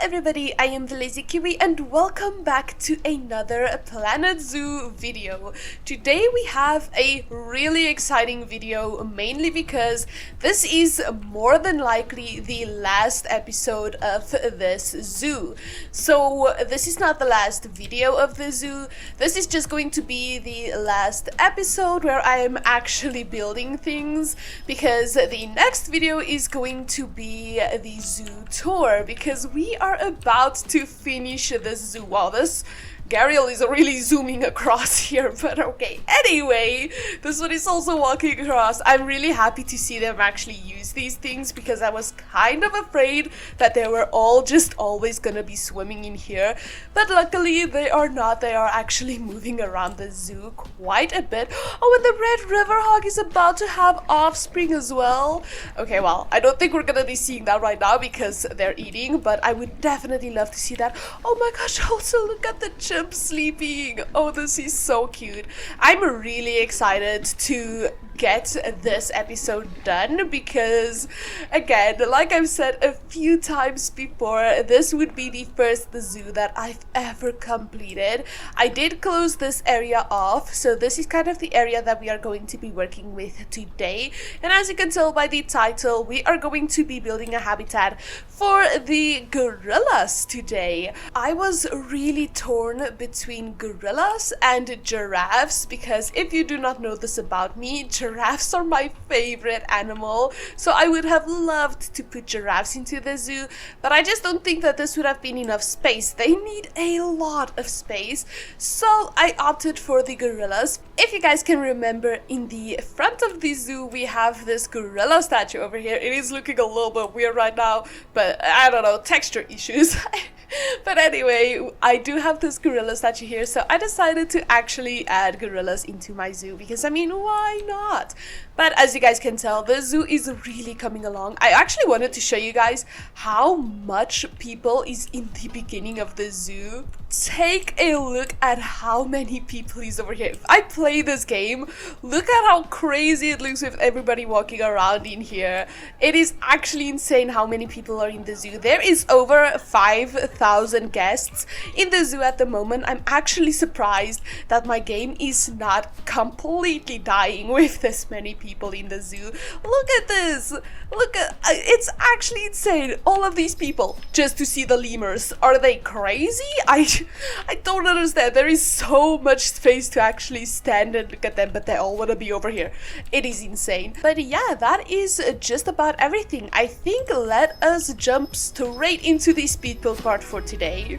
everybody, I am the Lazy Kiwi and welcome back to another Planet Zoo video. Today we have a really exciting video, mainly because this is more than likely the last episode of this zoo. So this is not the last video of the zoo, this is just going to be the last episode where I am actually building things, because the next video is going to be the zoo tour, because we are about to finish the zoo. Wow, this Gariel is really zooming across here, but okay. Anyway, this one is also walking across. I'm really happy to see them actually use these things, because I was kind of afraid that they were all just always gonna be swimming in here. But luckily they are not. They are actually moving around the zoo quite a bit. Oh, and the red river hog is about to have offspring as well. Okay, well, I don't think we're gonna be seeing that right now because they're eating, but I would definitely love to see that. Oh my gosh, also look at the chimp sleeping. Oh, this is so cute. I'm really excited to get this episode done, because again, like I've said a few times before, this would be the first zoo that I've ever completed. I did close this area off, so this is kind of the area that we are going to be working with today, and as you can tell by the title, we are going to be building a habitat for the gorillas today. I was really torn between gorillas and giraffes, because if you do not know this about me, giraffes are my favorite animal, so I would have loved to put giraffes into the zoo, but I just don't think that this would have been enough space. They need a lot of space, so I opted for the gorillas. If you guys can remember, in the front of the zoo we have this gorilla statue over here. It is looking a little bit weird right now, but I don't know, texture issues. But anyway, I do have this gorilla statue here, so I decided to actually add gorillas into my zoo, because I mean, why not? But as you guys can tell, the zoo is really coming along. I actually wanted to show you guys how much people is in the beginning of the zoo. Take a look at how many people is over here. If I play this game, look at how crazy it looks with everybody walking around in here. It is actually insane how many people are in the zoo. There is over 5,000 guests in the zoo at the moment. I'm actually surprised that my game is not completely dying with this many people in the zoo. Look at this. Look at it's actually insane. All of these people just to see the lemurs. Are they crazy? I don't understand. There is so much space to actually stand and look at them, but they all want to be over here. It is insane. But yeah, that is just about everything. I think let us jump straight into the speed build part for today.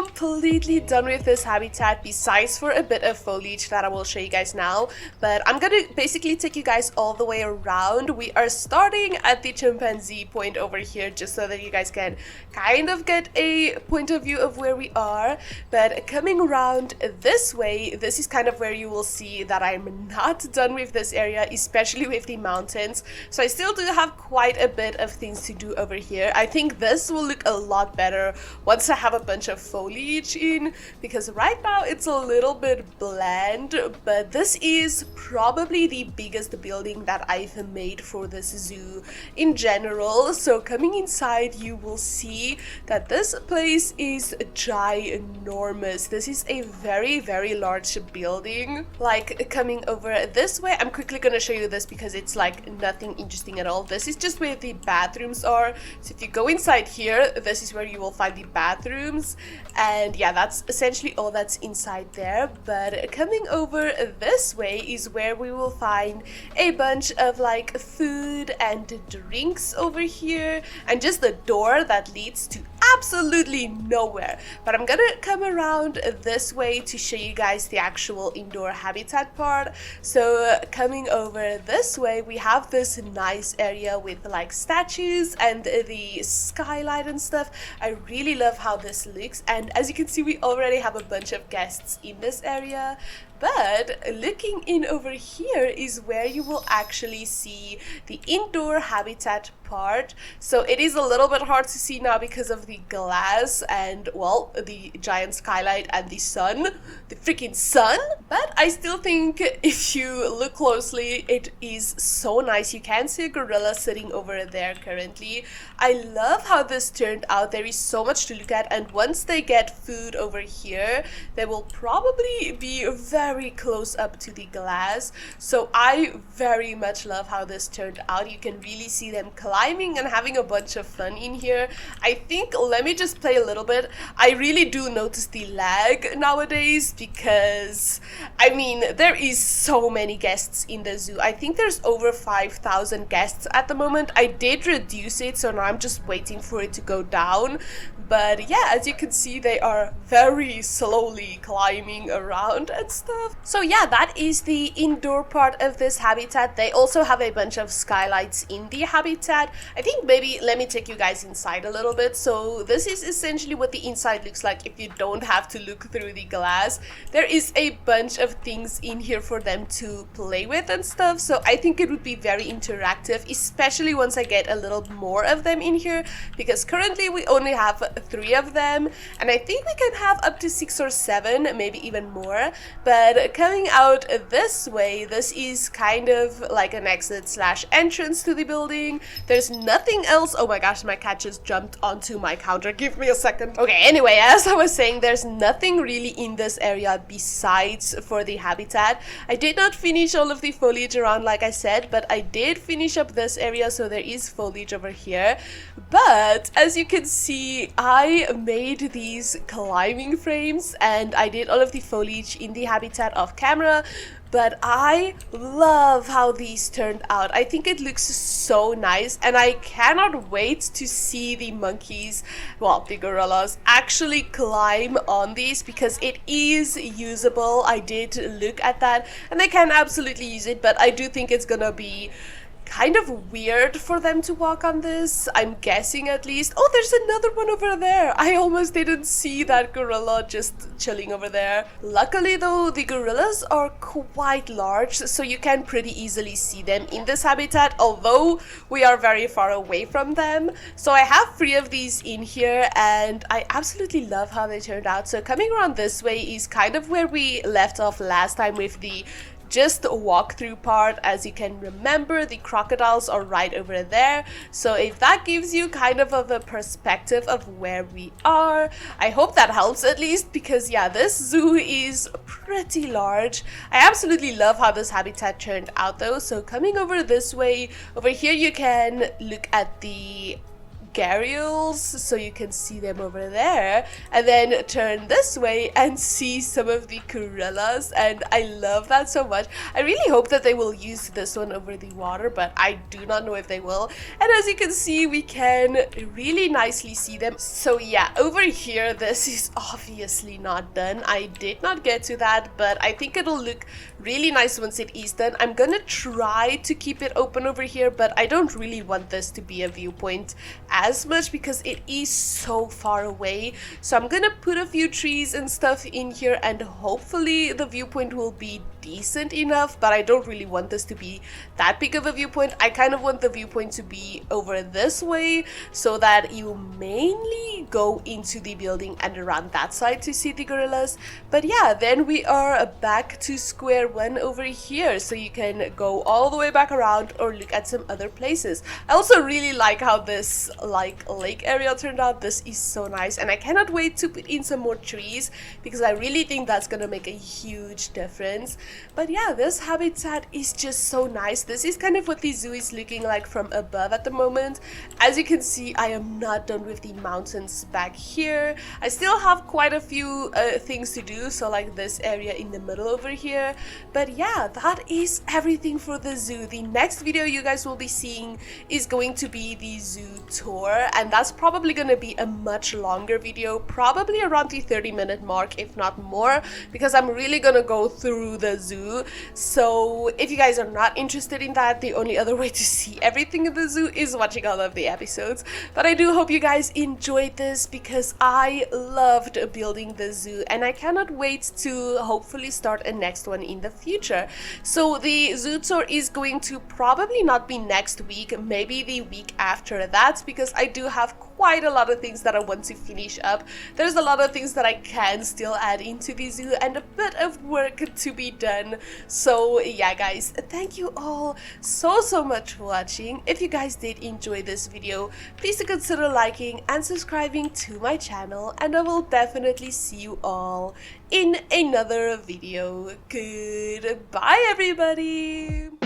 completely done with this habitat besides for a bit of foliage that I will show you guys now, but I'm gonna basically take you guys all the way around. We are starting at the chimpanzee point over here just so that you guys can kind of get a point of view of where we are, but coming around this way, this is kind of where you will see that I'm not done with this area, especially with the mountains. So I still do have quite a bit of things to do over here. I think this will look a lot better once I have a bunch of foliage in, because right now it's a little bit bland, but this is probably the biggest building that I've made for this zoo in general. So coming inside, you will see that this place is ginormous. This is a very large building. Like coming over this way, I'm quickly gonna show you this because it's like nothing interesting at all. This is just where the bathrooms are. So if you go inside here, this is where you will find the bathrooms, and yeah, that's essentially all that's inside there. But coming over this way is where we will find a bunch of like food and drinks over here, and just the door that leads to absolutely nowhere. But I'm gonna come around this way to show you guys the actual indoor habitat part. So coming over this way, we have this nice area with like statues and the skylight and stuff. I really love how this looks, and as you can see, we already have a bunch of guests in this area. But looking in over here is where you will actually see the indoor habitat part. So it is a little bit hard to see now because of the glass and, well, the giant skylight and the sun, the freaking sun. But I still think if you look closely, it is so nice. You can see a gorilla sitting over there currently. I love how this turned out. There is so much to look at, and once they get food over here, they will probably be very close up to the glass. So I very much love how this turned out. You can really see them climbing and having a bunch of fun in here. I think, let me just play a little bit. I really do notice the lag nowadays because, I mean, there is so many guests in the zoo. I think there's over 5,000 guests at the moment. I did reduce it, so now I'm just waiting for it to go down. But yeah, as you can see, they are very slowly climbing around and stuff. So yeah, that is the indoor part of this habitat. They also have a bunch of skylights in the habitat. I think maybe let me take you guys inside a little bit. So this is essentially what the inside looks like if you don't have to look through the glass. There is a bunch of things in here for them to play with and stuff. So I think it would be very interactive, especially once I get a little more of them in here, because currently we only have 3 of them, and I think we can have up to 6 or 7, maybe even more. But coming out this way, this is kind of like an exit slash entrance to the building. There's nothing else. Oh my gosh, my cat just jumped onto my counter. Give me a second. Okay, anyway, as I was saying, there's nothing really in this area besides for the habitat. I did not finish all of the foliage around, like I said, but I did finish up this area, so there is foliage over here. But as you can see, I made these climbing frames and I did all of the foliage in the habitat off camera. But I love how these turned out. I think it looks so nice, and I cannot wait to see the monkeys, well, the gorillas, actually climb on these, because it is usable. I did look at that, and they can absolutely use it, but I do think it's gonna be kind of weird for them to walk on this, I'm guessing at least. Oh, there's another one over there. I almost didn't see that gorilla just chilling over there. Luckily though, the gorillas are quite large, so you can pretty easily see them in this habitat, although we are very far away from them. So I have 3 of these in here, and I absolutely love how they turned out. So coming around this way is kind of where we left off last time with the just walkthrough part. As you can remember, the crocodiles are right over there, so if that gives you kind of a perspective of where we are, I hope that helps at least, because yeah, this zoo is pretty large. I absolutely love how this habitat turned out though. So coming over this way, over here you can look at the gharials, so you can see them over there, and then turn this way and see some of the gorillas, and I love that so much. I really hope that they will use this one over the water, but I do not know if they will. And as you can see, we can really nicely see them. So yeah, over here, this is obviously not done. I did not get to that, but I think it'll look really nice once it is done. I'm gonna try to keep it open over here, but I don't really want this to be a viewpoint as much because it is so far away. So I'm gonna put a few trees and stuff in here, and hopefully the viewpoint will be decent enough, but I don't really want this to be that big of a viewpoint. I kind of want the viewpoint to be over this way so that you mainly go into the building and around that side to see the gorillas. But yeah, then we are back to square one over here, so you can go all the way back around or look at some other places. I also really like how this like lake area turned out. This is so nice, and I cannot wait to put in some more trees because I really think that's gonna make a huge difference. But yeah, this habitat is just so nice. This is kind of what the zoo is looking like from above at the moment. As you can see, I am not done with the mountains back here. I still have quite a few things to do, so like this area in the middle over here. But yeah, that is everything for the zoo. The next video you guys will be seeing is going to be the zoo tour, and that's probably going to be a much longer video, probably around the 30-minute mark, if not more, because I'm really going to go through the zoo. So if you guys are not interested in that, the only other way to see everything in the zoo is watching all of the episodes. But I do hope you guys enjoyed this because I loved building the zoo, and I cannot wait to hopefully start a next one in the future. So the zoo tour is going to probably not be next week, maybe the week after that, because I do have quite a lot of things that I want to finish up. There's a lot of things that I can still add into the zoo and a bit of work to be done. So yeah guys, thank you all so much for watching. If you guys did enjoy this video, please do consider liking and subscribing to my channel, and I will definitely see you all in another video. Goodbye everybody!